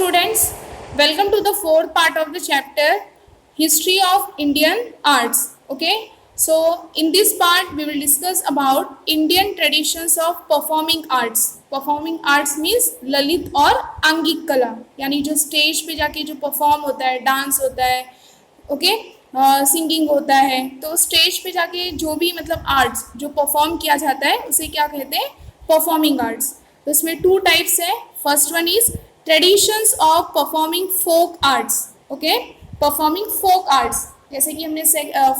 students, welcome to the fourth part of the chapter History of Indian Arts. Okay, so in this part we will discuss about Indian traditions of performing arts. Performing arts means Lalit और आंगिक कला, यानी जो stage पे जाके जो perform होता है, dance होता है, ओके, सिंगिंग होता है, तो स्टेज पे जाके जो भी मतलब आर्ट्स जो परफॉर्म किया जाता है उसे क्या कहते हैं, परफॉर्मिंग आर्ट्स. तो इसमें टू टाइप्स है. First one is traditions of performing folk arts. Okay, performing folk arts, जैसे कि हमने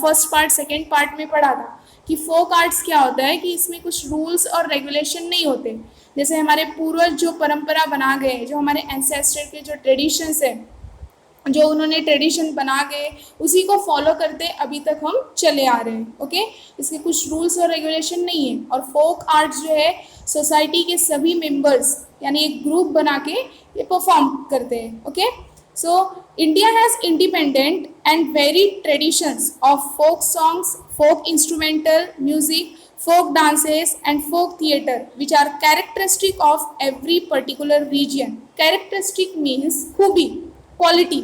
फर्स्ट पार्ट सेकेंड पार्ट में पढ़ा था कि फोक आर्ट्स क्या होता है कि इसमें कुछ रूल्स और रेगुलेशन नहीं होते. जैसे हमारे पूर्वज जो परंपरा बना गए, जो हमारे एंसेस्टर के जो ट्रेडिशंस है, जो उन्होंने ट्रेडिशन बना गए, उसी को फॉलो करते अभी तक हम चले आ रहे हैं. ओके, इसके कुछ रूल्स और रेगुलेशन नहीं है. और फोक आर्ट जो है सोसाइटी के सभी मेंबर्स यानी एक ग्रुप बना के ये परफॉर्म करते हैं. Okay, so India has independent and varied traditions of folk songs, folk instrumental music, folk dances and folk theatre which are characteristic of every particular region. Characteristic means खूबी, quality.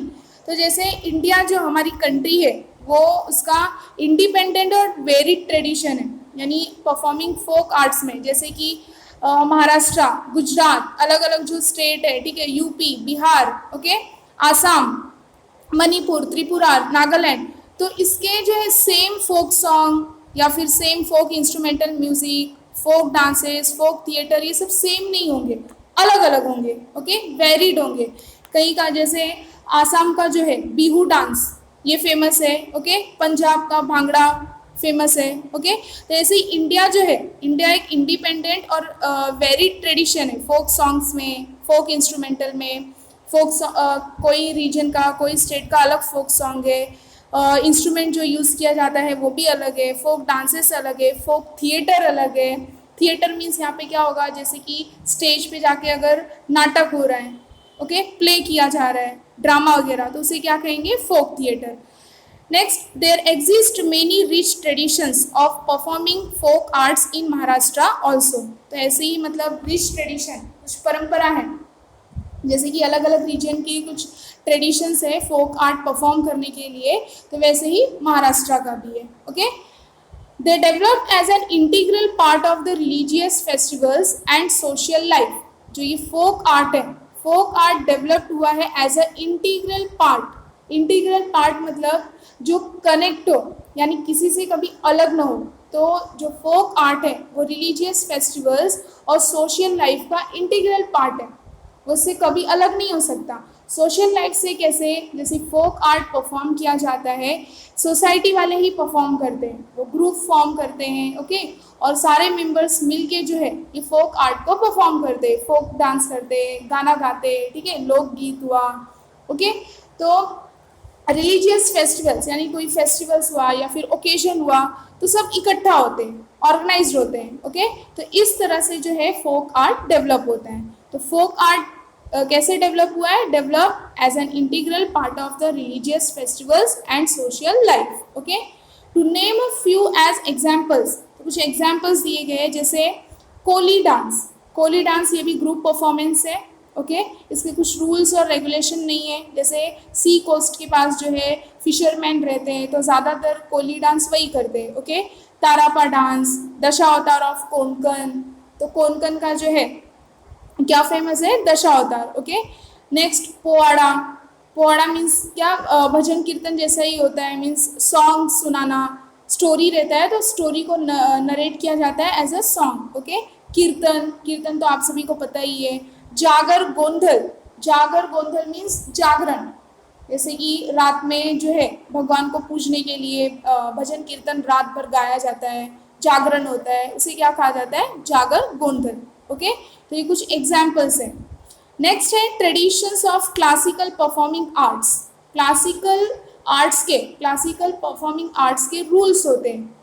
तो जैसे India जो हमारी country है वो उसका independent और varied tradition है, यानी परफॉर्मिंग फोक आर्ट्स में, जैसे कि महाराष्ट्र, गुजरात, अलग अलग जो स्टेट है, ठीक है, यूपी, बिहार, ओके, आसाम, मणिपुर, त्रिपुरा, नागालैंड, तो इसके जो है सेम फोक सॉन्ग या फिर same folk instrumental music, folk dances, folk theatre, ये सब सेम नहीं होंगे, अलग अलग होंगे. ओके, वेरिड होंगे. कहीं का जैसे आसाम का जो है बिहू डांस ये फेमस है. ओके, पंजाब का भांगड़ा फेमस है. ओके, तो ऐसे ही इंडिया जो है, इंडिया एक इंडिपेंडेंट और वेरिड ट्रेडिशन है फोक सॉन्ग्स में, फोक इंस्ट्रूमेंटल में. फोक कोई रीजन का, कोई स्टेट का अलग फोक सॉन्ग है. इंस्ट्रूमेंट जो यूज़ किया जाता है वो भी अलग है. फोक डांसेस अलग है, फोक थिएटर अलग है. थिएटर मीन्स यहाँ पे क्या होगा, जैसे कि स्टेज पे जाके अगर नाटक हो रहा है, ओके, प्ले किया जा रहा है, ड्रामा वगैरह, तो उसे क्या कहेंगे, folk theatre. Next, there exist many rich traditions of performing folk arts in Maharashtra also. तो ऐसे ही मतलब रिच ट्रेडिशन, कुछ परंपरा है, जैसे कि अलग अलग रीजन की कुछ ट्रेडिशंस है फोक आर्ट परफॉर्म करने के लिए, तो वैसे ही महाराष्ट्र का भी है. Okay, they developed as an integral part of the religious festivals and social life. जो ये फोक आर्ट है, फोक आर्ट डेवलप्ड हुआ है as a integral part. Integral part मतलब जो कनेक्ट हो, यानी किसी से कभी अलग ना हो. तो जो फोक आर्ट है वो रिलीजियस फेस्टिवल्स और सोशल लाइफ का इंटीग्रल पार्ट है, उससे कभी अलग नहीं हो सकता. सोशल लाइफ से कैसे, जैसे फोक आर्ट परफॉर्म किया जाता है, सोसाइटी वाले ही परफॉर्म करते हैं, वो ग्रुप फॉर्म करते हैं. ओके, और सारे मेंबर्स मिलके जो है ये फोक आर्ट को परफॉर्म करते हैं, फोक डांस करते हैं, गाना गाते हैं, ठीक है, लोकगीत हुआ. ओके, तो रिलीजियस फेस्टिवल्स यानी कोई फेस्टिवल्स हुआ या फिर ओकेजन हुआ तो सब इकट्ठा होते हैं, ऑर्गेनाइज होते हैं. ओके, तो इस तरह से जो है फोक आर्ट डेवलप होता है. तो फोक आर्ट कैसे डेवलप हुआ है, develop as an integral part of the religious festivals and social life. Okay, to name a few as examples, तो कुछ एग्जाम्पल्स दिए गए हैं, जैसे कोली डांस. कोली डांस ये भी ग्रुप परफॉर्मेंस है. ओके, इसके कुछ रूल्स और रेगुलेशन नहीं है. जैसे सी कोस्ट के पास जो है फिशरमैन रहते हैं तो ज़्यादातर कोली डांस वही करते हैं. Okay, Tarpa dance, Dashavatar of Konkan, तो कोंकण का जो है क्या फेमस है, Dashavatar. Okay, next Powada. Powada means क्या, भजन कीर्तन जैसा ही होता है, मीन्स सॉन्ग सुनाना, स्टोरी रहता है तो स्टोरी को नरेट किया जाता है एज अ सॉन्ग. ओके, कीर्तन, कीर्तन तो आप सभी को पता ही है. जागर गोंधल, जागर गोंधल मीन्स जागरण, जैसे कि रात में जो है भगवान को पूजने के लिए भजन कीर्तन रात भर गाया जाता है, जागरण होता है, उसे क्या कहा जाता है, जागर गोंधल. ओके, तो ये कुछ एग्जाम्पल्स हैं. नेक्स्ट है traditions of classical performing arts. Classical arts के, क्लासिकल परफॉर्मिंग आर्ट्स के रूल्स होते हैं,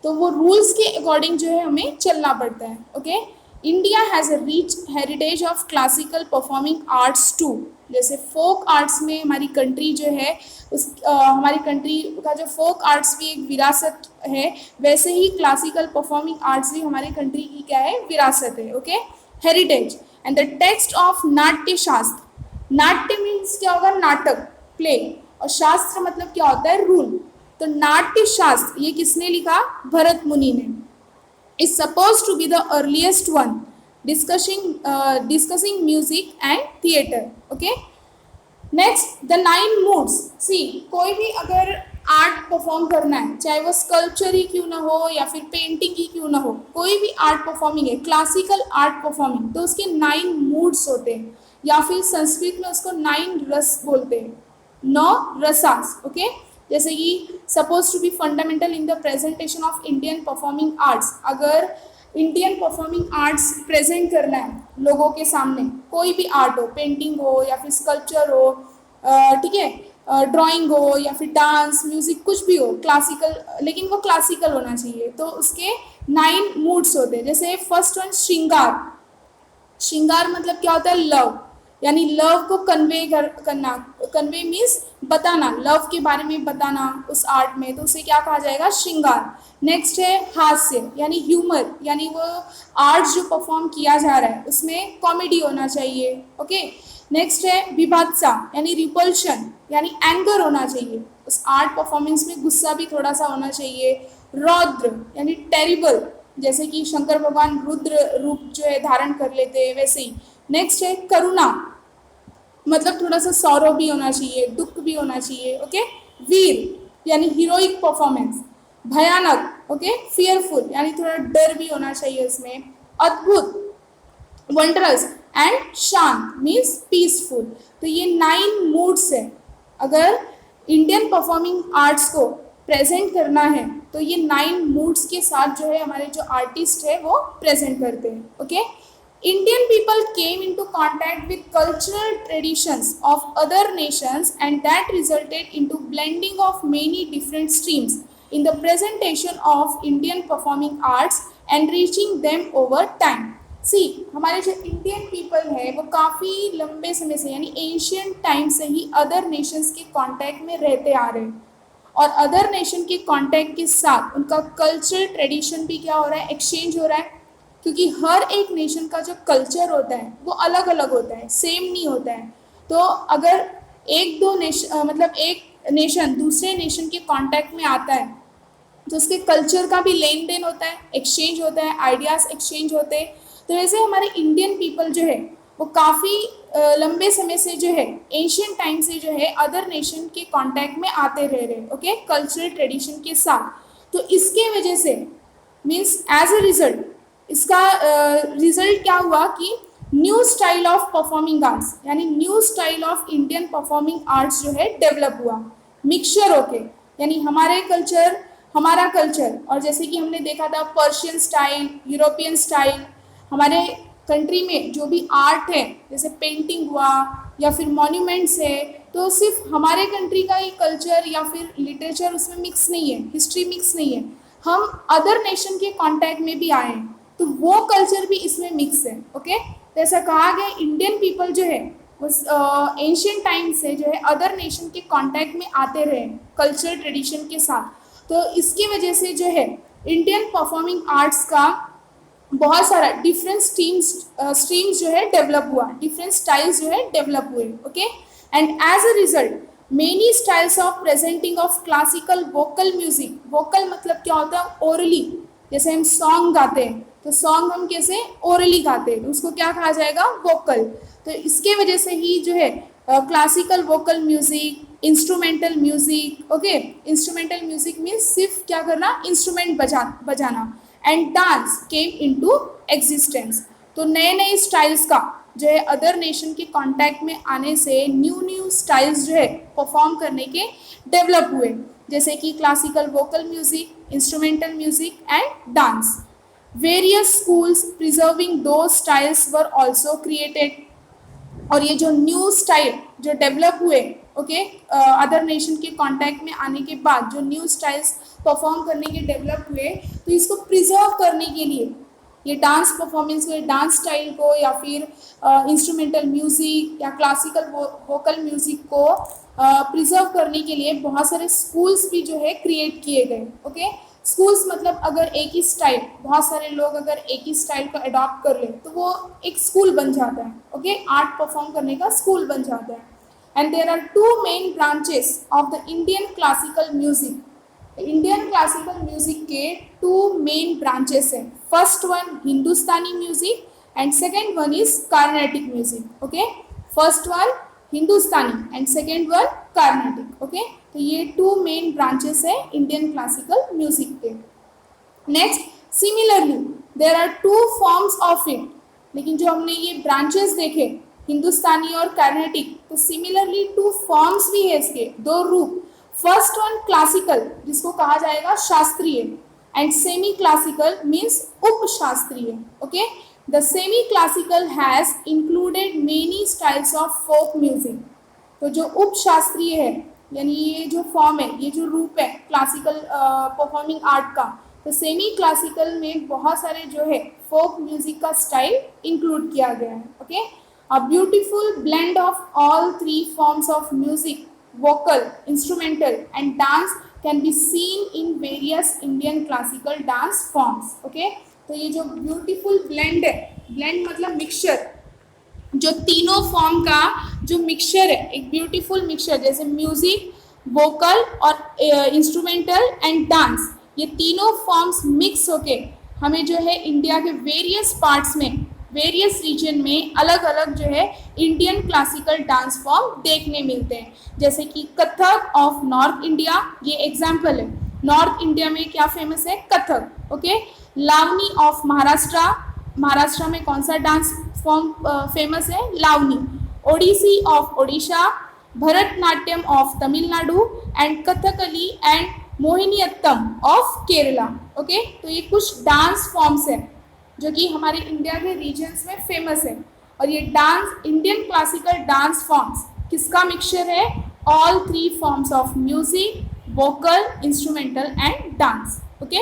तो वो रूल्स के अकॉर्डिंग जो है हमें चलना पड़ता है. Okay, India has a rich heritage of classical performing arts too. जैसे फोक आर्ट्स में हमारी कंट्री जो है हमारी कंट्री का जो फोक आर्ट्स भी एक विरासत है, वैसे ही क्लासिकल परफॉर्मिंग आर्ट्स भी हमारी कंट्री की क्या है, विरासत है. Okay, heritage. And the text of नाट्य शास्त्र. नाट्य मीन्स क्या होगा, नाटक, प्ले, और शास्त्र मतलब क्या होता है, रूल। तो नाट्य शास्त्र ये किसने लिखा, भरत मुनि ने। Is suppose to be the earliest one discussing music and theater. Okay, next the 9 moods। See कोई भी अगर आर्ट परफॉर्म करना है, चाहे वो स्कल्पचर ही क्यों ना हो या फिर पेंटिंग ही क्यों ना हो, कोई भी आर्ट परफॉर्मिंग है, क्लासिकल आर्ट परफॉर्मिंग, तो उसके 9 moods होते हैं, या फिर संस्कृत में उसको 9 रस बोलते हैं, 9 रसास। ओके, जैसे कि suppose to be fundamental in the presentation of Indian performing arts. अगर इंडियन परफॉर्मिंग आर्ट्स प्रेजेंट करना है लोगों के सामने, कोई भी आर्ट हो, पेंटिंग हो या फिर स्कल्पचर हो, ठीक है, ड्राइंग हो या फिर डांस, म्यूजिक, कुछ भी हो, क्लासिकल, लेकिन वो क्लासिकल होना चाहिए। तो उसके 9 moods होते हैं। जैसे फर्स्ट वन श्रृंगार। श्रृंगार मतलब क्या होता है, लव, यानी लव को करना, कन्वे मीन्स बताना, लव के बारे में बताना उस आर्ट में, तो उसे क्या कहा जाएगा, श्रृंगार। नेक्स्ट है हास्य, यानी ह्यूमर, यानी वो आर्ट जो परफॉर्म किया जा रहा है उसमें कॉमेडी होना चाहिए। ओके, नेक्स्ट है विभात्सा, यानी रिपल्शन, यानी एंगर होना चाहिए उस आर्ट परफॉर्मेंस में, गुस्सा भी थोड़ा सा होना चाहिए। रौद्र यानी टेरिबल, जैसे कि शंकर भगवान रुद्र रूप जो है धारण कर लेते हैं वैसे ही। नेक्स्ट है करुणा, मतलब थोड़ा सा सौरव भी होना चाहिए, दुख भी होना चाहिए। ओके, वीर यानी हीरोइक परफॉर्मेंस। भयानक, ओके, फियरफुल, यानी थोड़ा डर भी होना चाहिए उसमें। अद्भुत, वंडरस, एंड शांत मीन्स पीसफुल। तो ये 9 moods है। अगर इंडियन परफॉर्मिंग आर्ट्स को प्रेजेंट करना है तो ये 9 moods के साथ जो है हमारे जो आर्टिस्ट है वो प्रेजेंट करते हैं। Okay, Indian people came into contact with cultural traditions of other nations, and that resulted into blending of many different streams in the presentation of Indian performing arts, enriching them over time. सी हमारे जो Indian people है वो काफ़ी लंबे समय से, यानी Asian time से ही अदर नेशंस के कांटेक्ट में रहते आ रहे हैं, और अदर नेशन के कांटेक्ट के साथ उनका कल्चरल ट्रेडिशन भी क्या हो रहा है, एक्सचेंज हो रहा है। क्योंकि हर एक नेशन का जो कल्चर होता है वो अलग अलग होता है, सेम नहीं होता है। तो अगर एक दो नेशन मतलब एक नेशन दूसरे नेशन के कांटेक्ट में आता है तो उसके कल्चर का भी लेन देन होता है, एक्सचेंज होता है, आइडियाज़ एक्सचेंज होते हैं। तो वैसे हमारे इंडियन पीपल जो है वो काफ़ी लंबे समय से जो है, एशियन टाइम से जो है अदर नेशन के कांटेक्ट में आते रह रहे, ओके, कल्चरल ट्रेडिशन के साथ। तो इसके वजह से मीन्स एज अ रिजल्ट, इसका रिजल्ट क्या हुआ कि new style of performing arts, यानी new style of Indian performing arts जो है डेवलप हुआ, मिक्सचर होके, यानी हमारे कल्चर, हमारा कल्चर, और जैसे कि हमने देखा था पर्शियन स्टाइल, यूरोपियन स्टाइल, हमारे कंट्री में जो भी आर्ट है जैसे पेंटिंग हुआ या फिर मॉन्यूमेंट्स है, तो सिर्फ हमारे कंट्री का ही कल्चर या फिर लिटरेचर उसमें मिक्स नहीं है, हिस्ट्री मिक्स नहीं है, हम अदर नेशन के कांटेक्ट में भी आए हैं, तो वो कल्चर भी इसमें मिक्स है। ओके, तो ऐसा कहा गया इंडियन पीपल जो है वो एंशियंट टाइम से जो है अदर नेशन के कांटेक्ट में आते रहे कल्चर ट्रेडिशन के साथ। तो इसकी वजह से जो है इंडियन परफॉर्मिंग आर्ट्स का बहुत सारा डिफरेंट स्ट्रीम्स जो है डेवलप हुआ, डिफरेंट स्टाइल्स जो है डेवलप हुए। Okay, and as a result many styles of presenting of classical vocal music, vocal मतलब क्या होता है, ओरली, जैसे हम सॉन्ग गाते हैं तो सॉन्ग हम कैसे ओरली गाते हैं, उसको क्या कहा जाएगा, वोकल। तो इसके वजह से ही जो है classical vocal music, instrumental music, okay, instrumental music means सिर्फ क्या करना, इंस्ट्रूमेंट बजाना, and dance came into existence. तो नए नए स्टाइल्स का जो है अदर नेशन के कांटेक्ट में आने से न्यू स्टाइल्स जो है परफॉर्म करने के डेवलप हुए, जैसे कि classical vocal music, instrumental music and dance. Various schools preserving दो स्टाइल्स वर ऑल्सो क्रिएटेड। और ये जो न्यू स्टाइल जो डेवलप हुए, ओके, अदर नेशन के कांटेक्ट में आने के बाद जो न्यू स्टाइल्स परफॉर्म करने के डेवलप हुए, तो इसको प्रिजर्व करने के लिए ये डांस परफॉर्मेंस को, डांस स्टाइल को, या फिर इंस्ट्रूमेंटल म्यूज़िक या क्लासिकल वोकल म्यूज़िक को प्रिजर्व करने के लिए बहुत सारे स्कूल्स भी जो है क्रिएट किए गए। ओके, स्कूल्स मतलब अगर एक ही स्टाइल, बहुत सारे लोग अगर एक ही स्टाइल को अडॉप्ट कर ले तो वो एक स्कूल बन जाता है, ओके, आर्ट परफॉर्म करने का स्कूल बन जाता है. And there are two main branches of the Indian classical music. Indian classical music के टू मेन ब्रांचेस हैं. First one Hindustani music and second one is Carnatic music. Okay, first one Hindustani and second one Carnatic. Okay, तो ये two main branches है Indian classical music के. Next, similarly there are two forms of it. लेकिन जो हमने ये branches देखे हिंदुस्तानी और कार्नेटिक, तो सिमिलरली टू फॉर्म्स भी है इसके, दो रूप. फर्स्ट वन क्लासिकल, जिसको कहा जाएगा शास्त्रीय, एंड सेमी क्लासिकल मीन्स उपशास्त्रीय. Okay, the semi classical has included many styles of folk music. तो जो उपशास्त्रीय है, यानी ये जो फॉर्म है, ये जो रूप है क्लासिकल परफॉर्मिंग आर्ट का, तो सेमी क्लासिकल में बहुत सारे जो है फोक म्यूजिक का स्टाइल इंक्लूड किया गया है. Okay, a beautiful blend of all three forms of music, vocal, instrumental and dance can be seen in various Indian classical dance forms. Okay, तो ये जो beautiful blend है, blend मतलब mixture, जो तीनों फॉर्म का जो मिक्सचर है, एक ब्यूटीफुल मिक्सचर, जैसे म्यूजिक, वोकल और इंस्ट्रूमेंटल एंड डांस, ये तीनों फॉर्म्स मिक्स होके हमें जो है इंडिया के वेरियस पार्ट्स में, वेरियस रीजन में अलग अलग जो है इंडियन क्लासिकल डांस फॉर्म देखने मिलते हैं. जैसे कि कथक ऑफ नॉर्थ इंडिया, ये एग्जाम्पल है. नॉर्थ इंडिया में क्या फेमस है? कथक. ओके, लावनी ऑफ महाराष्ट्र, महाराष्ट्र में कौन सा डांस फॉर्म फेमस है? Lavani. Odissi of Odisha, Bharatanatyam of Tamil Nadu and Kathakali and Mohiniyattam of Kerala. Okay, तो ये कुछ डांस फॉर्म्स हैं जो कि हमारे इंडिया के रीजन्स में फेमस है. और ये dance, Indian classical dance forms किसका मिक्सचर है? All three forms of music, vocal, instrumental and dance. Okay,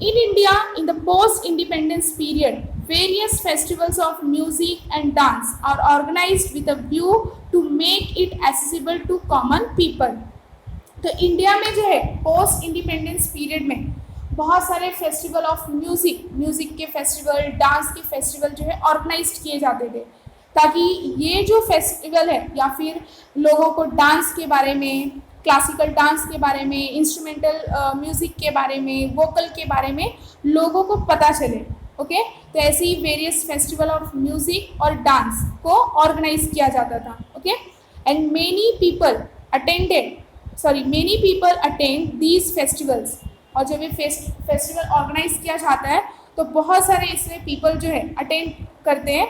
in India in the post independence period various festivals of music and dance are organized with a view to make it accessible to common people. तो India में जो है post independence period में बहुत सारे festival of music, music के festival, dance के festival जो है ऑर्गेनाइज किए जाते थे, ताकि ये जो फेस्टिवल है या फिर लोगों को डांस के बारे में, क्लासिकल डांस के बारे में, इंस्ट्रूमेंटल म्यूजिक के बारे में, वोकल के बारे में लोगों को पता चले. ओके, तो ऐसे ही वेरियस फेस्टिवल ऑफ म्यूजिक और डांस को ऑर्गेनाइज किया जाता था. Okay, and many people attend these festivals. और जब ये फेस्टिवल ऑर्गेनाइज किया जाता है तो बहुत सारे इसमें पीपल जो है अटेंड करते हैं,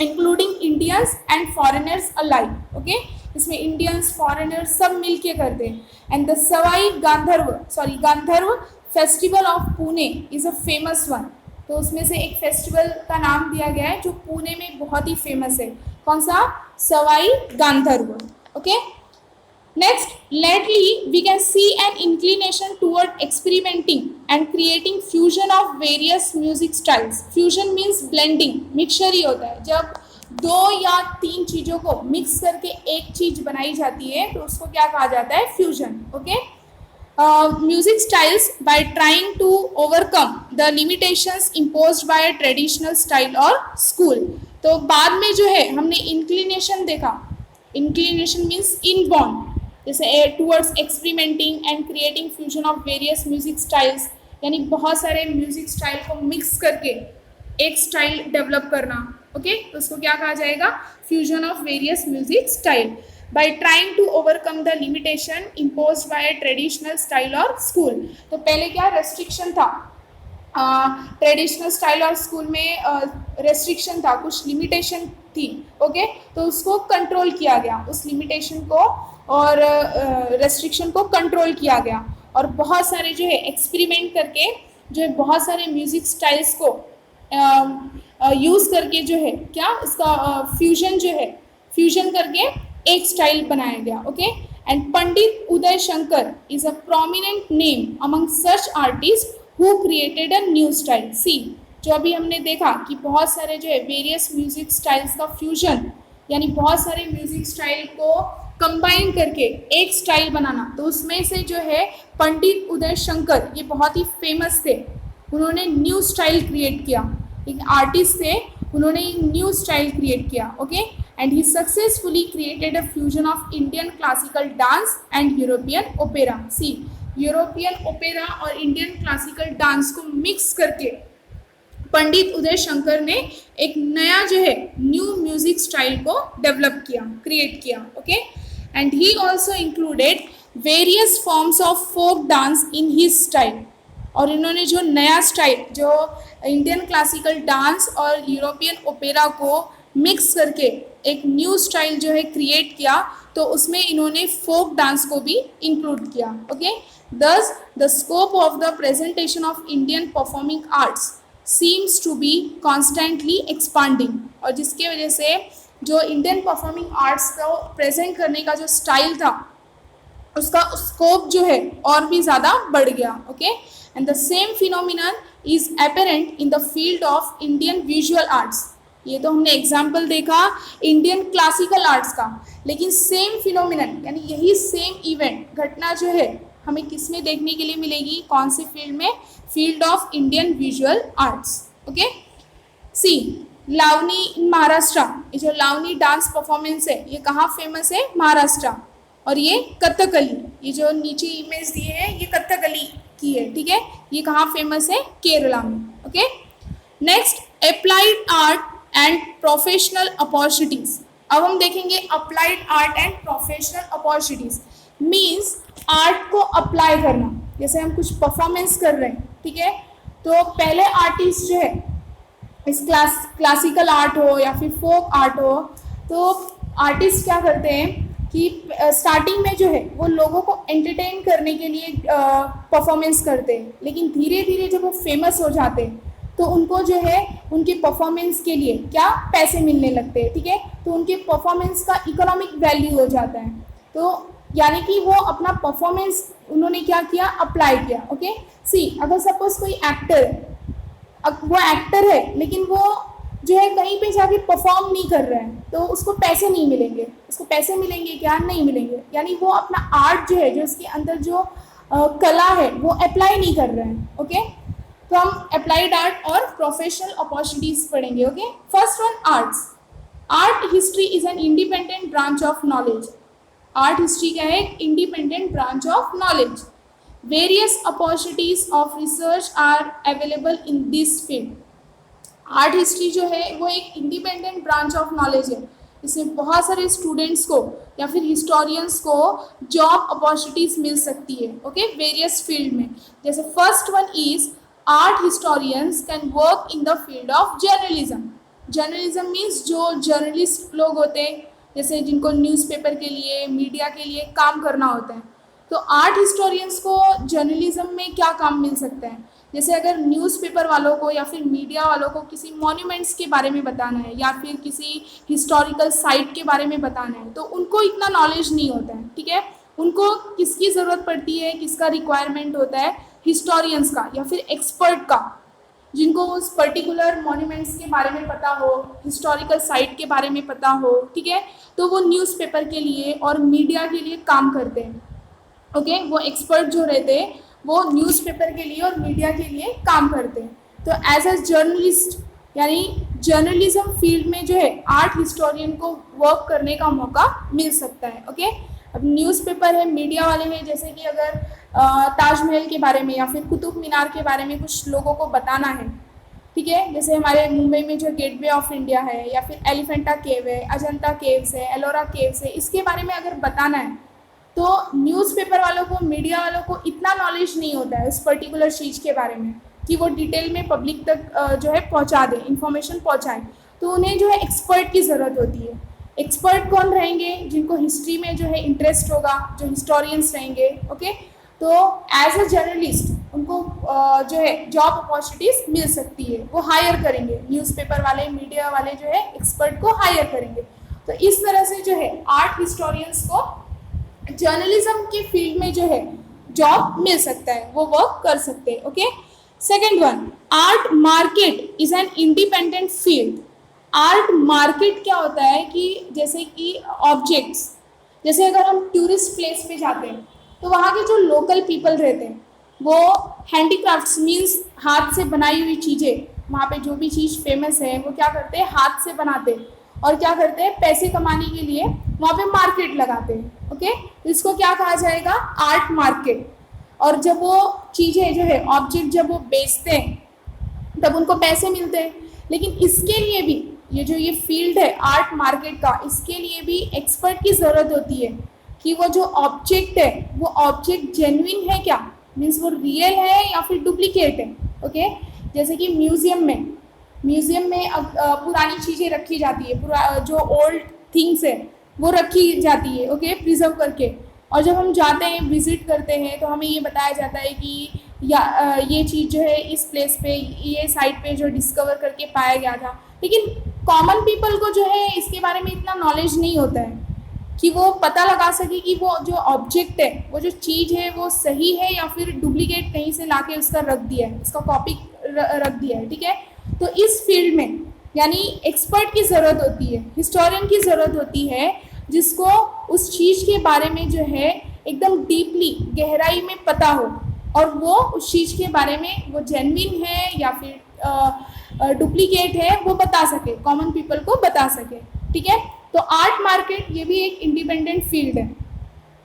including Indians and foreigners alike. Okay, इसमें इंडियंस, फॉरेनर्स सब मिल के करते हैं. And the Sawai Gandharva festival of Pune is a famous one. तो उसमें से एक फेस्टिवल का नाम दिया गया है जो पुणे में बहुत ही फेमस है. कौन सा? Sawai Gandharva. Okay, next, lately we can see an inclination toward experimenting and creating fusion of various music styles. Fusion means blending, mixture ही होता है. जब दो या तीन चीज़ों को मिक्स करके एक चीज़ बनाई जाती है तो उसको क्या कहा जाता है? Fusion. Okay, music styles by trying to overcome the limitations imposed by a traditional style or school. तो बाद में जो है हमने इंक्लिनेशन देखा. इंक्लिनेशन मीन्स इनबॉर्न, जैसे towards experimenting and creating fusion of various music styles, यानी बहुत सारे म्यूजिक स्टाइल को मिक्स करके एक स्टाइल डेवलप करना. ओके, तो उसको क्या कहा जाएगा? Fusion of various music style by trying to overcome the limitation imposed by a traditional style और स्कूल. तो पहले क्या रेस्ट्रिक्शन था? ट्रेडिशनल स्टाइल और स्कूल में रेस्ट्रिक्शन था, कुछ लिमिटेशन थी. ओके, तो उसको कंट्रोल किया गया, उस लिमिटेशन को और रेस्ट्रिक्शन को कंट्रोल किया गया. और बहुत सारे जो है एक्सपेरिमेंट करके जो है बहुत सारे म्यूज़िक स्टाइल्स को यूज़ करके जो है क्या इसका फ्यूजन करके एक स्टाइल बनाया गया. Okay, and Pandit Uday Shankar is a prominent name among such artist who created a new style. See, जो अभी हमने देखा कि बहुत सारे जो है वेरियस म्यूज़िक स्टाइल्स का फ्यूजन, यानी बहुत सारे म्यूज़िक स्टाइल को कंबाइन करके एक स्टाइल बनाना, तो उसमें से जो है पंडित उदय शंकर ये बहुत ही फेमस थे, उन्होंने न्यू स्टाइल क्रिएट किया, एक आर्टिस्ट थे, उन्होंने एक न्यू स्टाइल क्रिएट किया, okay. And he successfully created a fusion of Indian classical dance and European opera. See, European opera और इंडियन क्लासिकल डांस को मिक्स करके पंडित उदय शंकर ने एक नया जो है न्यू म्यूजिक स्टाइल को डेवलप किया, क्रिएट किया, okay. And he also included various forms of folk dance in his style, और इन्होंने जो नया स्टाइल जो इंडियन क्लासिकल डांस और यूरोपियन ओपेरा को मिक्स करके एक न्यू स्टाइल जो है क्रिएट किया, तो उसमें इन्होंने फोक डांस को भी इंक्लूड किया, okay. Thus the scope of the presentation of Indian performing arts seems to be constantly expanding, और जिसके वजह से जो इंडियन परफॉर्मिंग आर्ट्स को प्रेजेंट करने का जो स्टाइल था उसका स्कोप जो है और भी ज़्यादा बढ़ गया, okay. And the same phenomenon is apparent in the field of Indian visual arts. ये तो हमने एग्जाम्पल देखा इंडियन क्लासिकल आर्ट्स का, लेकिन सेम फिनोमिनन यानी यही सेम इवेंट घटना जो है हमें किस में देखने के लिए मिलेगी, कौन से फील्ड में, field of Indian visual arts, okay. See, Lavani in Maharashtra, ये जो लावनी डांस परफॉर्मेंस है ये कहाँ फेमस है, महाराष्ट्र। और ये कथकली, ये जो नीचे इमेज दिए है ये कथकली की है, ठीक है, ये कहाँ फेमस है, केरला में, okay. Next, applied art and professional opportunities. अब हम देखेंगे applied art and professional opportunities means art को अप्लाई करना, जैसे हम कुछ परफॉर्मेंस कर रहे हैं, ठीक है, तो पहले आर्टिस्ट जो है इस क्लासिकल आर्ट हो या फिर फोक आर्ट हो, तो आर्टिस्ट क्या करते हैं कि स्टार्टिंग में जो है वो लोगों को एंटरटेन करने के लिए परफॉर्मेंस करते हैं, लेकिन धीरे धीरे जब वो फेमस हो जाते हैं तो उनको जो है उनके परफॉर्मेंस के लिए क्या पैसे मिलने लगते हैं, ठीक है, तो उनके परफॉर्मेंस का इकोनॉमिक वैल्यू हो जाता है, तो यानी कि वो अपना परफॉर्मेंस उन्होंने क्या किया, अप्लाई किया, ओके। सी, अगर सपोज कोई एक्टर है, अब वो एक्टर है लेकिन वो जो है कहीं पे जाके परफॉर्म नहीं कर रहा है, तो उसको पैसे नहीं मिलेंगे, उसको पैसे मिलेंगे क्या, नहीं मिलेंगे, यानी वो अपना आर्ट जो है, जो उसके अंदर जो कला है वो अप्लाई नहीं कर रहे हैं, ओके। तो हम अप्लाइड आर्ट और प्रोफेशनल अपॉर्चुनिटीज पढ़ेंगे, okay. First one, arts. Art history is an independent branch of knowledge. Art history क्या है, independent branch of knowledge. Various opportunities of research are available in this field. Art history जो है वो एक independent branch of knowledge है, इसमें बहुत सारे स्टूडेंट्स को या फिर हिस्टोरियंस को जॉब अपॉर्चुनिटीज मिल सकती है, ओके, वेरियस फील्ड में। जैसे first one is art historians can work in the field of journalism. Journalism means जो जर्नलिस्ट लोग होते हैं, जैसे जिनको न्यूज़पेपर के लिए, मीडिया के लिए काम करना होता है, तो आर्ट हिस्टोरियंस को जर्नलिज्म में क्या काम मिल सकता है, जैसे अगर न्यूज़पेपर वालों को या फिर मीडिया वालों को किसी मॉन्यूमेंट्स के बारे में बताना है या फिर किसी हिस्टोरिकल साइट के बारे में बताना है, तो उनको इतना नॉलेज नहीं होता है, ठीक है, उनको किसकी ज़रूरत पड़ती है, किसका रिक्वायरमेंट होता है, हिस्टोरियंस का या फिर एक्सपर्ट का, जिनको उस पर्टिकुलर मॉन्यूमेंट्स के बारे में पता हो, हिस्टोरिकल साइट के बारे में पता हो, ठीक है, तो वो न्यूज़पेपर के लिए और मीडिया के लिए काम करते हैं, ओके। वो एक्सपर्ट जो रहते हैं वो न्यूज़पेपर के लिए और मीडिया के लिए काम करते हैं। तो एज अ जर्नलिस्ट यानी जर्नलिज्म फील्ड में जो है आर्ट हिस्टोरियन को वर्क करने का मौका मिल सकता है, ओके। अब न्यूज़पेपर है, मीडिया वाले हैं, जैसे कि अगर ताजमहल के बारे में या फिर कुतुब मीनार के बारे में कुछ लोगों को बताना है, ठीक है, जैसे हमारे मुंबई में जो गेटवे ऑफ इंडिया है या फिर एलिफेंटा केव है, अजंता केव्स है, एलोरा केव्स है, इसके बारे में अगर बताना है तो न्यूज़पेपर वालों को, मीडिया वालों को इतना नॉलेज नहीं होता है उस पर्टिकुलर चीज़ के बारे में कि वो डिटेल में पब्लिक तक जो है पहुंचा दें, इंफॉर्मेशन पहुंचाएं, तो उन्हें जो है एक्सपर्ट की ज़रूरत होती है। एक्सपर्ट कौन रहेंगे, जिनको हिस्ट्री में जो है इंटरेस्ट होगा, जो हिस्टोरियंस रहेंगे, ओके। तो एज अ जर्नलिस्ट उनको जो है जॉब अपॉर्चुनिटीज मिल सकती है, वो हायर करेंगे, न्यूज़पेपर वाले, मीडिया वाले जो है एक्सपर्ट को हायर करेंगे। तो इस तरह से जो है आर्ट हिस्टोरियंस को जर्नलिज्म के फील्ड में जो है जॉब मिल सकता है, वो वर्क कर सकते हैं, okay. Second one, art market is an independent field. Art market क्या होता है कि जैसे कि ऑब्जेक्ट्स, जैसे अगर हम टूरिस्ट प्लेस पे जाते हैं तो वहाँ के जो लोकल पीपल रहते हैं वो हैंडीक्राफ्ट्स मीन्स हाथ से बनाई हुई चीज़ें, वहाँ पे जो भी चीज़ फेमस है वो क्या करते हैं, हाथ से बनाते हैं और क्या करते हैं, पैसे कमाने के लिए वहाँ पे मार्केट लगाते हैं। ओके, तो इसको क्या कहा जाएगा, आर्ट मार्केट। और जब वो चीज़ें जो है ऑब्जेक्ट जब वो बेचते हैं तब उनको पैसे मिलते हैं। लेकिन इसके लिए भी ये फील्ड है आर्ट मार्केट का, इसके लिए भी एक्सपर्ट की ज़रूरत होती है कि वो जो ऑब्जेक्ट है वो ऑब्जेक्ट जेन्युइन है क्या, मीन्स वो रियल है या फिर डुप्लीकेट है। ओके, जैसे कि म्यूज़ियम में अब पुरानी चीज़ें रखी जाती है, जो ओल्ड थिंग्स है वो रखी जाती है, ओके, प्रिजर्व करके। और जब हम जाते हैं विजिट करते हैं तो हमें ये बताया जाता है कि ये चीज़ जो है इस प्लेस पे, ये साइट पे जो डिस्कवर करके पाया गया था। लेकिन कॉमन पीपल को जो है इसके बारे में इतना नॉलेज नहीं होता है कि वो पता लगा सके कि वो जो ऑब्जेक्ट है, वो जो चीज़ है वो सही है या फिर डुप्लीकेट कहीं से लाके उसका रख दिया है, उसका कॉपी रख दिया है। ठीक है, तो इस फील्ड में यानी एक्सपर्ट की ज़रूरत होती है, हिस्टोरियन की ज़रूरत होती है, जिसको उस चीज़ के बारे में जो है एकदम डीपली गहराई में पता हो और वो उस चीज़ के बारे में वो जेन्युइन है या फिर डुप्लीकेट है वो बता सके, कॉमन पीपल को बता सके। ठीक है, तो आर्ट मार्केट ये भी एक इंडिपेंडेंट फील्ड है।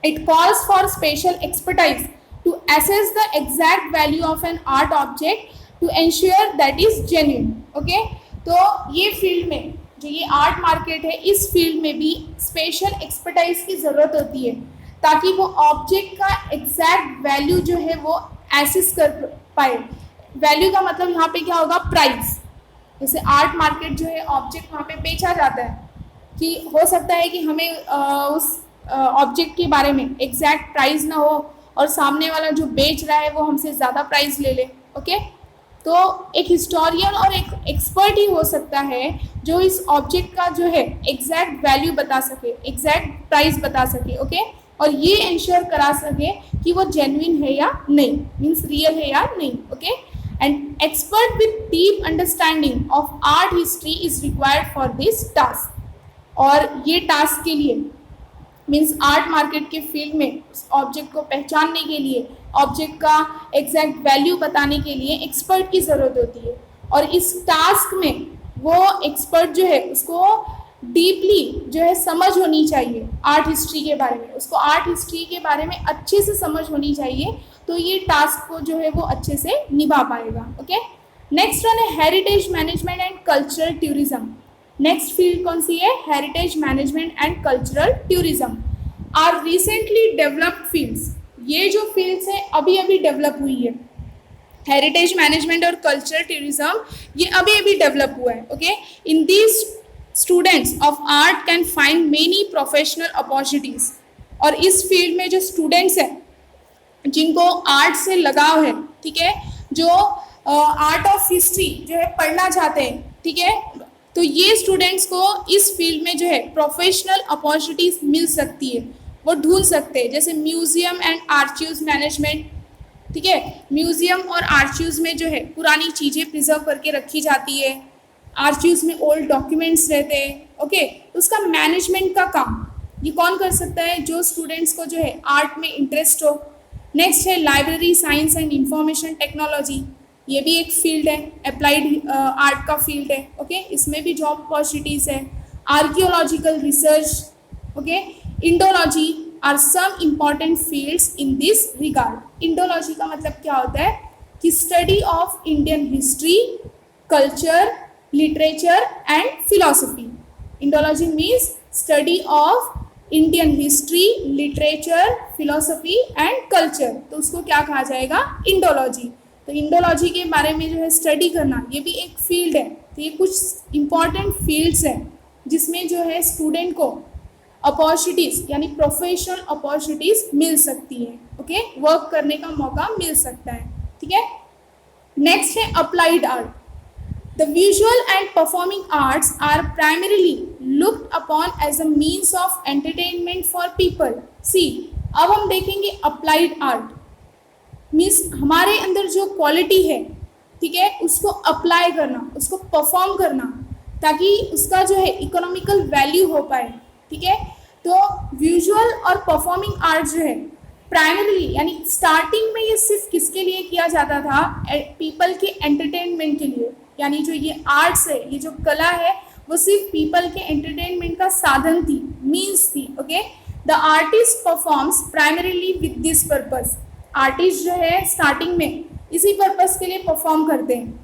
It calls for special expertise to assess the exact value of an art object to ensure that is genuine. Okay, तो ये फील्ड में जो ये आर्ट मार्केट है, इस फील्ड में भी स्पेशल एक्सपर्टाइज की ज़रूरत होती है ताकि वो ऑब्जेक्ट का एग्जैक्ट वैल्यू जो है वो एसेस कर पाए। वैल्यू का मतलब यहाँ पे क्या होगा, प्राइस। जैसे आर्ट मार्केट जो है ऑब्जेक्ट वहाँ पे बेचा जाता है कि हो सकता है कि हमें उस ऑब्जेक्ट के बारे में एग्जैक्ट प्राइस ना हो और सामने वाला जो बेच रहा है वो हमसे ज़्यादा प्राइस ले ले। ओके, तो एक हिस्टोरियन और एक एक्सपर्ट ही हो सकता है जो इस ऑब्जेक्ट का जो है एग्जैक्ट वैल्यू बता सके, एग्जैक्ट प्राइस बता सके। ओके, और ये इंश्योर करा सके कि वो जेन्युइन है या नहीं, मीन्स रियल है या नहीं। Okay, and expert with deep understanding of art history is required for this task. और ये टास्क के लिए मीन्स आर्ट मार्केट के फील्ड में उस ऑब्जेक्ट को पहचानने के लिए, ऑब्जेक्ट का एग्जैक्ट वैल्यू बताने के लिए एक्सपर्ट की ज़रूरत होती है। और इस टास्क में वो एक्सपर्ट जो है उसको डीपली जो है समझ होनी चाहिए आर्ट हिस्ट्री के बारे में, उसको आर्ट हिस्ट्री के बारे में अच्छे से समझ होनी चाहिए, तो ये टास्क को जो है वो अच्छे से निभा पाएगा। ओके, नेक्स्ट वन है heritage management and cultural tourism. Next field कौन सी है, heritage management and cultural tourism are recently developed fields. ये जो फील्ड्स है अभी अभी डेवलप हुई है, हेरिटेज मैनेजमेंट और कल्चरल टूरिज्म ये अभी अभी डेवलप हुआ है। Okay, in these students of art can find many professional opportunities. और इस फील्ड में जो स्टूडेंट्स हैं जिनको आर्ट से लगाव है, ठीक है, जो आर्ट ऑफ हिस्ट्री जो है पढ़ना चाहते हैं, ठीक है, तो ये स्टूडेंट्स को इस फील्ड में जो है प्रोफेशनल अपॉर्चुनिटीज मिल सकती है, वो ढूंढ सकते हैं। जैसे म्यूजियम एंड आर्चीव्स मैनेजमेंट, ठीक है, म्यूजियम और आर्चीव्स में जो है पुरानी चीज़ें प्रिजर्व करके रखी जाती है, आर्चीव्स में ओल्ड डॉक्यूमेंट्स रहते हैं। ओके, तो उसका मैनेजमेंट का काम ये कौन कर सकता है, जो स्टूडेंट्स को जो है आर्ट में इंटरेस्ट हो। नेक्स्ट है library science and information technology, ये भी एक फील्ड है, अप्लाइड आर्ट का फील्ड है। ओके, इसमें भी जॉब अपॉर्चुनिटीज़ है। Archaeological research, okay, Indology are some important fields in this regard. Indology का मतलब क्या होता है कि study of Indian history, culture, literature and philosophy. Indology means study of Indian history, literature, philosophy and culture, तो उसको क्या कहा जाएगा, इंडोलॉजी। तो इंडोलॉजी के बारे में जो है स्टडी करना ये भी एक फील्ड है। तो ये कुछ इम्पॉर्टेंट फील्ड्स हैं जिसमें जो है स्टूडेंट को अपॉर्चुनिटीज़ यानी प्रोफेशनल अपॉर्चुनिटीज़ मिल सकती है। ओके, वर्क करने का मौका मिल सकता है। ठीक है, नेक्स्ट है applied art. The visual and performing arts are primarily looked upon as a means of entertainment for people. See, अब हम देखेंगे अप्लाइड आर्ट मीन्स हमारे अंदर जो क्वालिटी है, ठीक है, उसको अप्लाई करना, उसको परफॉर्म करना ताकि उसका जो है इकोनॉमिकल वैल्यू हो पाए। ठीक है, तो विजुअल विजुअल और परफॉर्मिंग आर्ट जो है प्राइमरीली यानी स्टार्टिंग में ये सिर्फ किसके लिए किया जाता था, पीपल के एंटरटेनमेंट के लिए, यानी जो ये आर्ट्स है, ये जो कला है वो सिर्फ पीपल के एंटरटेनमेंट का साधन थी, मीन्स थी। Okay, the artist performs primarily with this purpose. Artist जो है स्टार्टिंग में इसी पर्पस के लिए परफॉर्म करते हैं।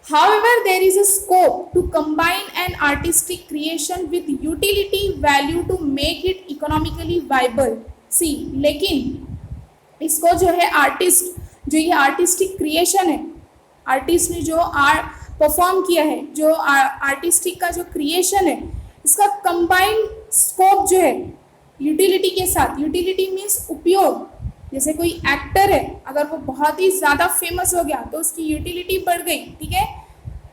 However, there is a scope to combine an artistic creation with utility value to make it economically viable. See, लेकिन इसको जो है आर्टिस्ट, जो ये आर्टिस्टिक क्रिएशन है, आर्टिस्ट ने जो परफॉर्म किया है, जो आर्टिस्टिक का जो क्रिएशन है, इसका कंबाइंड स्कोप जो है यूटिलिटी के साथ, यूटिलिटी मीन्स उपयोग। जैसे कोई एक्टर है, अगर वो बहुत ही ज़्यादा फेमस हो गया तो उसकी यूटिलिटी बढ़ गई, ठीक है,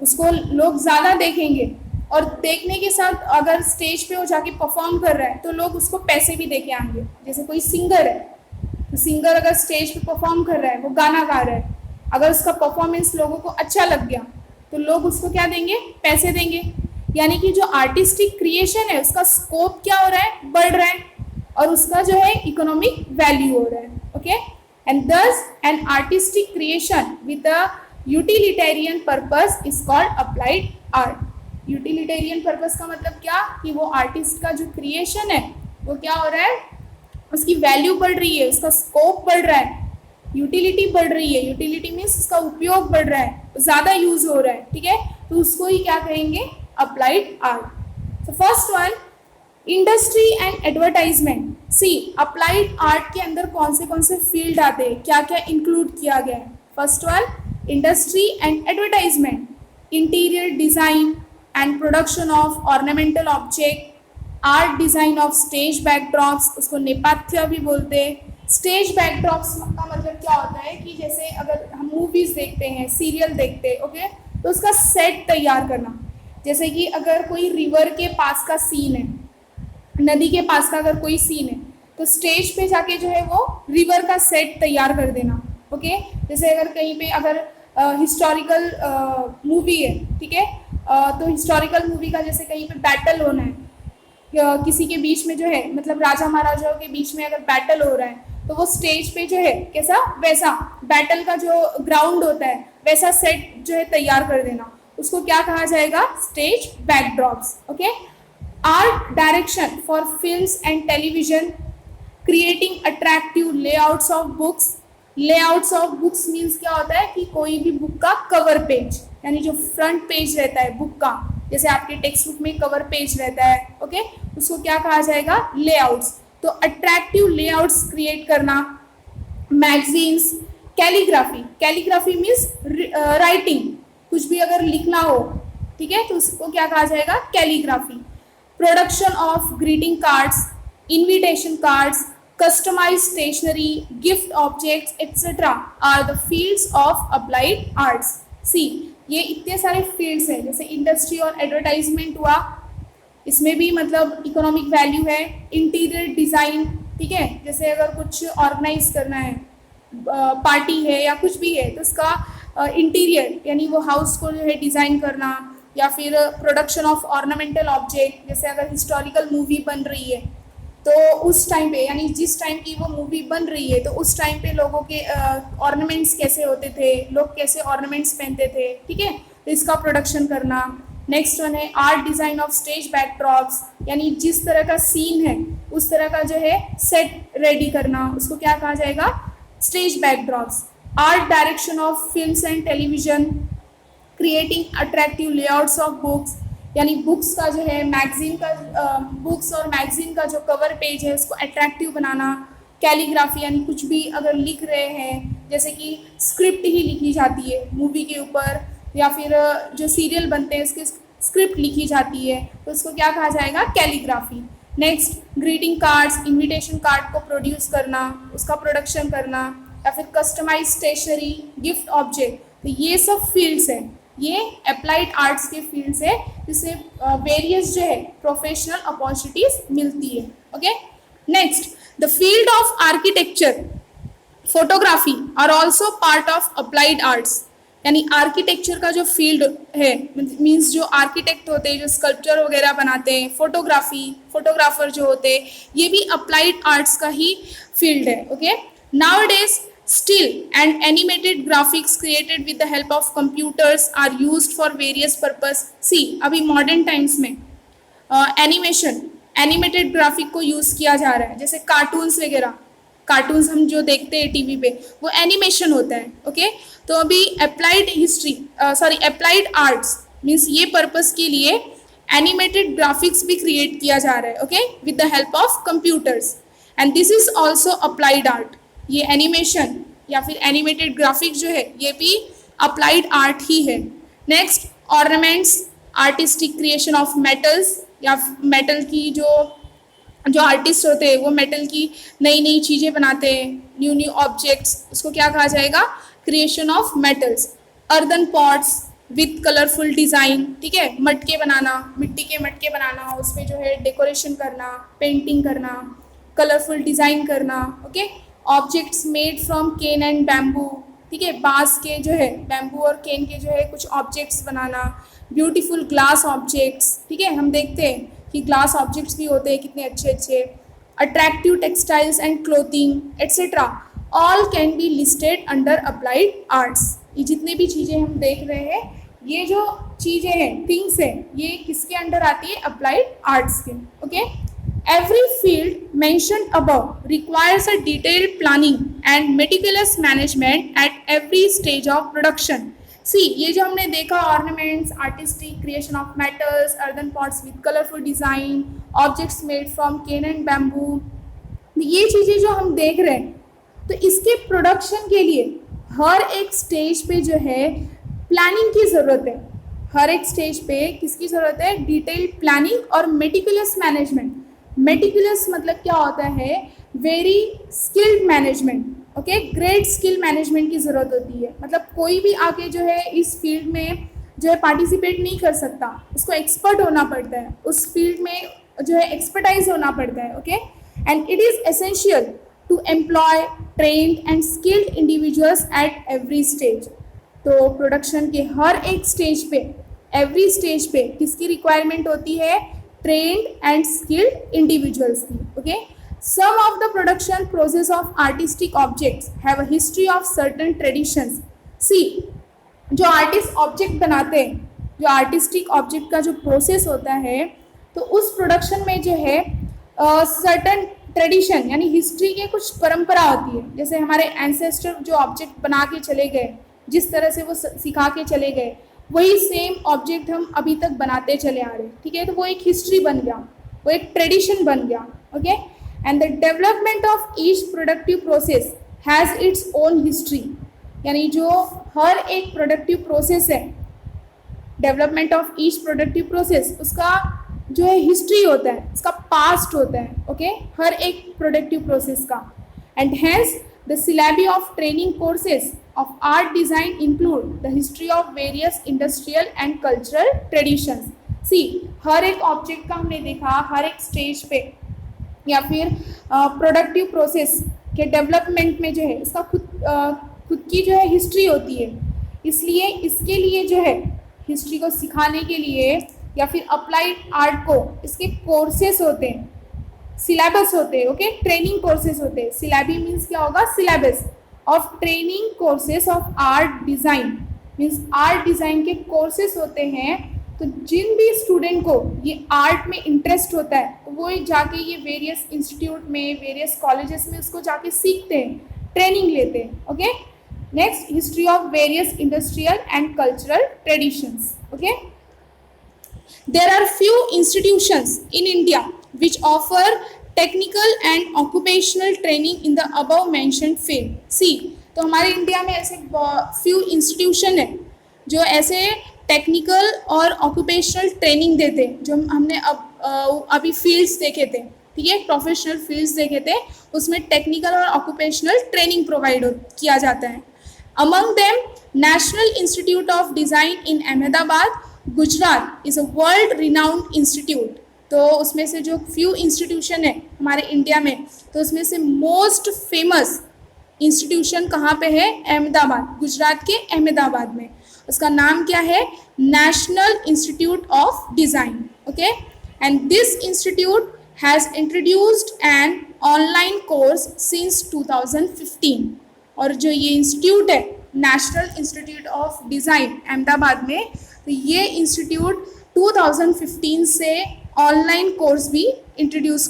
उसको लोग ज़्यादा देखेंगे, और देखने के साथ अगर स्टेज पे वो जाके परफॉर्म कर रहा है तो लोग उसको पैसे भी दे के आएंगे। जैसे कोई सिंगर है, तो सिंगर अगर स्टेज पे परफॉर्म कर रहा है, वो गाना गा रहा है, अगर उसका परफॉर्मेंस लोगों को अच्छा लग गया तो लोग उसको क्या देंगे, पैसे देंगे। यानी कि जो आर्टिस्टिक क्रिएशन है उसका स्कोप क्या हो रहा है, बढ़ रहा है, और उसका जो है इकोनॉमिक वैल्यू हो रहा है। ओके, एंड दस an artistic creation with a utilitarian purpose is called applied art. Utilitarian purpose का मतलब क्या, कि वो आर्टिस्ट का जो क्रिएशन है वो क्या हो रहा है, उसकी वैल्यू बढ़ रही है, उसका स्कोप बढ़ रहा है, यूटिलिटी बढ़ रही है। यूटिलिटी मीन्स उसका उपयोग बढ़ रहा है, ज़्यादा यूज हो रहा है, ठीक है, तो उसको ही क्या कहेंगे, अप्लाइड आर्ट। तो first one, industry and advertisement. See, applied art के अंदर कौन से फील्ड आते हैं, क्या क्या इंक्लूड किया गया है। First one, industry and advertisement, interior design and production of ornamental object, art design of stage backdrops, उसको नेपथ्य भी बोलते हैं। स्टेज बैकड्रॉप्स का मतलब क्या होता है कि जैसे अगर हम मूवीज देखते हैं, सीरियल देखते हैं, ओके, तो उसका सेट तैयार करना। जैसे कि अगर कोई रिवर के पास का सीन है, नदी के पास का अगर कोई सीन है, तो स्टेज पे जाके जो है वो रिवर का सेट तैयार कर देना। ओके, जैसे अगर कहीं पे अगर हिस्टोरिकल मूवी है, ठीक है, तो हिस्टोरिकल मूवी का जैसे कहीं पे बैटल होना है, किसी के बीच में जो है, मतलब राजा महाराजाओं के बीच में अगर बैटल हो रहा है, तो वो स्टेज पे जो है कैसा, वैसा बैटल का जो ग्राउंड होता है वैसा सेट जो है तैयार कर देना, उसको क्या कहा जाएगा, stage backdrops. Okay, art direction for films and television, creating attractive layouts of books. Layouts of books means क्या होता है कि कोई भी बुक का कवर पेज, यानी जो फ्रंट पेज रहता है बुक का, जैसे आपके टेक्स्ट बुक में कवर पेज रहता है, ओके, उसको क्या कहा जाएगा, लेआउट्स। तो अट्रैक्टिव लेआउट्स क्रिएट करना। Magazines, calligraphy, calligraphy means writing, कुछ भी अगर लिखना हो, ठीक है, तो उसको क्या कहा जाएगा, calligraphy. Production of greeting cards, invitation cards, customized stationery, gift objects, etc. are the fields of applied arts. See, ये इतने सारे फील्ड्स हैं, जैसे इंडस्ट्री और एडवर्टाइजमेंट हुआ, इसमें भी मतलब इकोनॉमिक वैल्यू है। इंटीरियर डिज़ाइन, ठीक है, जैसे अगर कुछ ऑर्गेनाइज करना है, पार्टी है या कुछ भी है, तो उसका इंटीरियर यानी वो हाउस को जो है डिज़ाइन करना, या फिर प्रोडक्शन ऑफ ऑर्नामेंटल ऑब्जेक्ट, जैसे अगर हिस्टोरिकल मूवी बन रही है तो उस टाइम पे, यानी जिस टाइम की वो मूवी बन रही है, तो उस टाइम पे लोगों के ऑर्नामेंट्स कैसे होते थे, लोग कैसे ऑर्नामेंट्स पहनते थे, ठीक है, तो इसका प्रोडक्शन करना। नेक्स्ट वन है art design of stage backdrops, यानी जिस तरह का सीन है उस तरह का जो है सेट रेडी करना, उसको क्या कहा जाएगा, stage backdrops. Art direction of films and television, creating attractive layouts of books, यानी बुक्स का जो है मैगजीन का, बुक्स और मैगजीन का जो कवर पेज है उसको अट्रैक्टिव बनाना। कैलीग्राफी, यानी कुछ भी अगर लिख रहे हैं, जैसे कि स्क्रिप्ट ही लिखी जाती है मूवी के ऊपर, या फिर जो सीरियल बनते हैं उसकी स्क्रिप्ट लिखी जाती है, तो उसको क्या कहा जाएगा, calligraphy. Next, greeting cards, invitation card को प्रोड्यूस करना, उसका प्रोडक्शन करना, या फिर कस्टमाइज स्टेशनरी, गिफ्ट ऑब्जेक्ट, तो ये सब फील्ड्स हैं, ये अप्लाइड आर्ट्स के फील्ड्स है, जिससे वेरियस जो है प्रोफेशनल अपॉर्चुनिटीज मिलती है। Okay, next, the field of architecture, photography are also part of applied arts. यानी आर्किटेक्चर का जो फील्ड है, मीन्स जो आर्किटेक्ट होते हैं, जो स्कल्पचर वगैरह बनाते हैं, फोटोग्राफर जो होते हैं, ये भी अप्लाइड आर्ट्स का ही फील्ड है. Okay, nowadays still and animated graphics created with the help of computers are used for various purpose. See, अभी मॉडर्न टाइम्स में एनिमेटेड ग्राफिक को यूज़ किया जा रहा है. जैसे कार्टून्स वगैरह, कार्टून्स हम जो देखते हैं टीवी पे, वो एनिमेशन होता है. ओके, तो अभी अप्लाइड आर्ट्स मीन्स ये पर्पस के लिए एनिमेटेड ग्राफिक्स भी क्रिएट किया जा रहा है. Okay, with the help of computers, and this is also applied art. ये एनिमेशन या फिर एनिमेटेड ग्राफिक जो है, ये भी अप्लाइड आर्ट ही है. Next, ornaments, artistic creation of metals, या मेटल की जो आर्टिस्ट होते हैं वो मेटल की नई नई चीज़ें बनाते हैं, न्यू ऑब्जेक्ट्स, उसको क्या कहा जाएगा, creation of metals. Earthen pots with colourful design, ठीक है, मटके बनाना, मिट्टी के मटके बनाना, उसमें जो है डेकोरेशन करना, पेंटिंग करना, कलरफुल डिज़ाइन करना. Okay, objects made from cane and bamboo, ठीक है, बांस के जो है, बैम्बू और केन के जो है कुछ ऑब्जेक्ट्स बनाना. ब्यूटीफुल ग्लास ऑब्जेक्ट्स, ठीक है, हम देखते हैं कि ग्लास ऑब्जेक्ट्स भी होते हैं कितने अच्छे अच्छे. Attractive textiles and clothing etcetera all can be listed under applied arts. ये जितने भी चीज़ें हम देख रहे हैं, ये जो चीज़ें हैं, थिंग्स हैं, ये किसके अंडर आती है, अप्लाइड आर्ट्स के. Okay, every field mentioned above requires a detailed planning and meticulous management at every stage of production. See, ये जो हमने देखा, ornaments, artistic creation of metals, earthen pots with colorful design, objects made from cane and bamboo, ये चीज़ें जो हम देख रहे हैं, तो इसके प्रोडक्शन के लिए हर एक स्टेज पे जो है प्लानिंग की ज़रूरत है. हर एक स्टेज पे किसकी ज़रूरत है, डिटेल्ड प्लानिंग और मेटिकुलस मैनेजमेंट. मेटिकुलस मतलब क्या होता है, very skilled management. Okay, great skill management की ज़रूरत होती है. मतलब कोई भी आके जो है इस फील्ड में जो है पार्टिसिपेट नहीं कर सकता, उसको एक्सपर्ट होना पड़ता है, उस फील्ड में जो है एक्सपर्टाइज होना पड़ता है. Okay, and it is essential to employ trained and skilled individuals at every stage. तो प्रोडक्शन के हर एक स्टेज पे, एवरी स्टेज पे किसकी रिक्वायरमेंट होती है, trained and skilled individuals की. Okay, some of the production process of artistic objects have a history of certain traditions. See, जो आर्टिस्ट ऑब्जेक्ट बनाते हैं, जो आर्टिस्टिक ऑब्जेक्ट का जो प्रोसेस होता है, तो उस प्रोडक्शन में जो है सर्टन ट्रेडिशन यानी हिस्ट्री के कुछ परंपरा होती है. जैसे हमारे एंसेस्टर जो ऑब्जेक्ट बना के चले गए, जिस तरह से वो सिखा के चले गए, वही सेम ऑब्जेक्ट हम अभी तक बनाते चले आ रहे हैं. ठीक है, तो वो एक हिस्ट्री बन गया, वो एक ट्रेडिशन बन गया. Okay, and the development of each productive process has its own history. यानी जो हर एक प्रोडक्टिव प्रोसेस है, development of each productive process, उसका जो है हिस्ट्री होता है, उसका पास्ट होता है. ओके, हर एक प्रोडक्टिव प्रोसेस का. And hence the syllable of training courses of art design include the history of various industrial and cultural traditions. See, हर एक ऑब्जेक्ट का हमने देखा, हर एक स्टेज पे या फिर प्रोडक्टिव प्रोसेस के डेवलपमेंट में जो है इसका खुद की जो है हिस्ट्री होती है. इसलिए इसके लिए जो है हिस्ट्री को सिखाने के लिए या फिर अप्लाइड आर्ट को इसके कोर्सेस होते हैं, सिलेबस होते हैं. ओके, ट्रेनिंग कोर्सेस होते हैं. सिलेबी मीन्स क्या होगा, syllabus of training courses of art design means art design के कोर्सेस होते हैं. तो जिन भी स्टूडेंट को ये आर्ट में इंटरेस्ट होता है, तो वो जाके ये वेरियस इंस्टीट्यूट में, वेरियस कॉलेजेस में उसको जाके सीखते हैं, ट्रेनिंग लेते हैं. Okay, next, history of various industrial and cultural traditions. Okay, there are few institutions in India which offer technical and occupational training in the above mentioned field. See, तो हमारे India में ऐसे फ्यू इंस्टीट्यूशन है जो ऐसे technical और occupational training देते हैं, जो हमने अभी फील्ड्स देखे थे. ठीक है, प्रोफेशनल फील्ड्स देखे थे, उसमें टेक्निकल और ऑक्यूपेशनल ट्रेनिंग प्रोवाइड किया जाता है. Among them national institute of design in Ahmedabad, Gujarat is a world renowned institute. तो उसमें से जो फ्यू इंस्टीट्यूशन है हमारे इंडिया में, तो उसमें से मोस्ट फेमस इंस्टीट्यूशन कहाँ पे है, अहमदाबाद, गुजरात के अहमदाबाद में. उसका नाम क्या है? National institute of design. Okay, and this institute has introduced an online course since 2015. और जो ये इंस्टीट्यूट है national institute of design Ahmedabad में, तो ये इंस्टीट्यूट 2015 से ऑनलाइन कोर्स भी इंट्रोड्यूस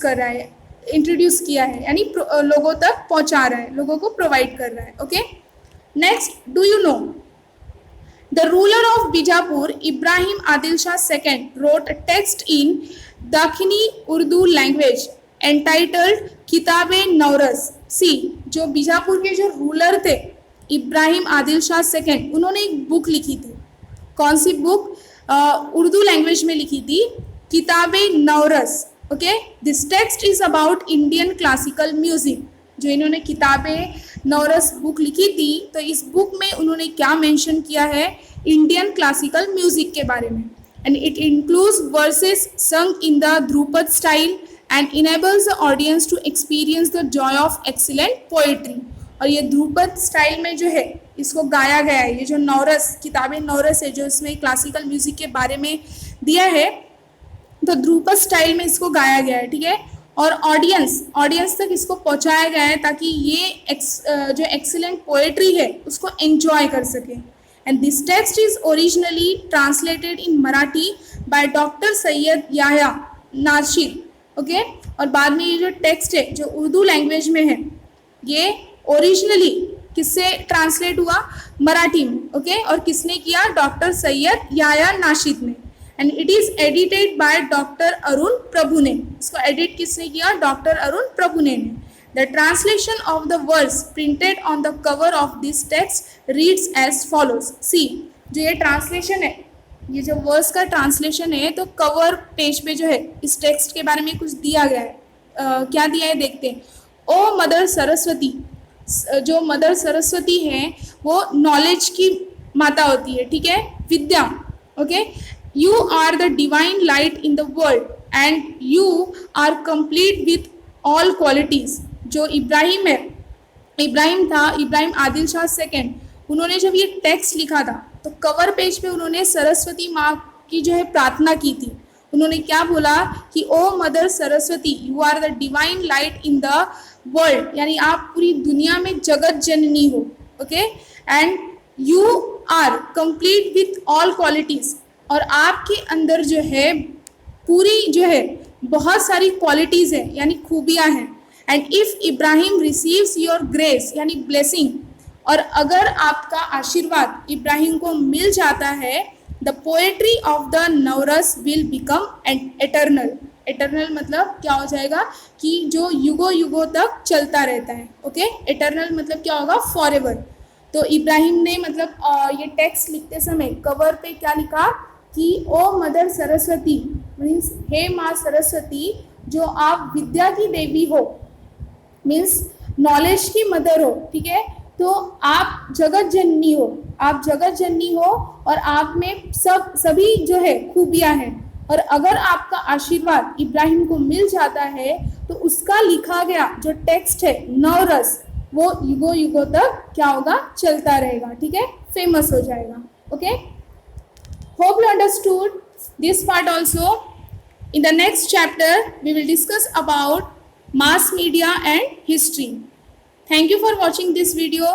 किया है, यानी लोगों तक पहुंचा रहा है, लोगों को प्रोवाइड कर रहा है. Okay, next, do you know the ruler of Bijapur Ibrahim Adil Shah second wrote a text in Dakhni Urdu language entitled किताबे नौरस. सी, जो बीजापुर के जो रूलर थे इब्राहिम आदिल शाह सेकेंड, उन्होंने एक बुक लिखी थी. कौन सी बुक? उर्दू लैंग्वेज में लिखी थी, Kitab-e Nauras. Okay, this text is about Indian classical music. जो इन्होंने किताबे नौरस बुक लिखी थी, तो इस बुक में उन्होंने क्या मेंशन किया है? इंडियन क्लासिकल म्यूजिक के बारे में. And it includes verses sung in the Dhrupad style and enables the audience to experience the joy of excellent poetry. और ये ध्रुपद स्टाइल में जो है इसको गाया गया है. ये जो नौरस, किताबें नौरस है, जो इसमें क्लासिकल म्यूजिक के बारे में दिया है, तो ध्रुपद स्टाइल में इसको गाया गया है. ठीक है, और ऑडियंस तक इसको पहुंचाया गया है ताकि ये जो एक्सीलेंट पोएट्री है उसको एंजॉय कर सके. And this text is originally translated in Marathi by doctor Syed Yahya Nashid. Okay, और बाद में ये जो टेक्स्ट है जो उर्दू लैंग्वेज में है, ये ओरिजिनली किससे ट्रांसलेट हुआ? मराठी में. ओके, और किसने किया? डॉक्टर सैयद याह्या नाशिद ने. And it is edited by doctor Arun Prabhu ने. इसको एडिट किसने किया? डॉक्टर अरुण प्रभु ने. The translation of the words printed on the cover of this text reads as follows. See, जो ये ट्रांसलेशन है, ये जो वर्ड्स का ट्रांसलेशन है, तो कवर पेज पे जो है इस टेक्स्ट के बारे में कुछ दिया गया है. क्या दिया है देखते हैं. ओ मदर सरस्वती. जो मदर सरस्वती है वो नॉलेज की माता होती है. ठीक है, विद्या. Okay, you are the divine light in the world and you are complete with all qualities. जो इब्राहिम है, इब्राहिम आदिल शाह सेकेंड, उन्होंने जब ये टेक्स्ट लिखा था तो कवर पेज पे उन्होंने सरस्वती माँ की जो है प्रार्थना की थी. उन्होंने क्या बोला कि O mother Saraswati, you are the divine light in the world, यानी आप पूरी दुनिया में जगत जननी हो. Okay, and you are complete with all qualities, और आपके अंदर जो है पूरी जो है बहुत सारी क्वालिटीज़ है, यानी खूबियाँ हैं. And if Ibrahim receives your grace, यानी ब्लेसिंग, और अगर आपका आशीर्वाद इब्राहिम को मिल जाता है, the poetry of the Nauras will become eternal. Eternal मतलब क्या हो जाएगा? कि जो युगों युगों तक चलता रहता है. ओके, एटर्नल मतलब क्या होगा? For ever. तो इब्राहिम ने मतलब ये टेक्स्ट लिखते समय कवर पे क्या लिखा कि ओ मदर सरस्वती, मीन्स हे माँ सरस्वती, जो आप विद्या की देवी हो, मीन्स नॉलेज की मदर हो. ठीक है, तो आप जगत जननी हो, और आप में सभी जो है खूबियाँ हैं. और अगर आपका आशीर्वाद इब्राहिम को मिल जाता है तो उसका लिखा गया जो टेक्स्ट है नौरस, वो युगों युगों तक क्या होगा? चलता रहेगा. ठीक है, फेमस हो जाएगा. Okay, hope you understood this part also. In the next chapter we will discuss about mass media and history. Thank you for watching this video.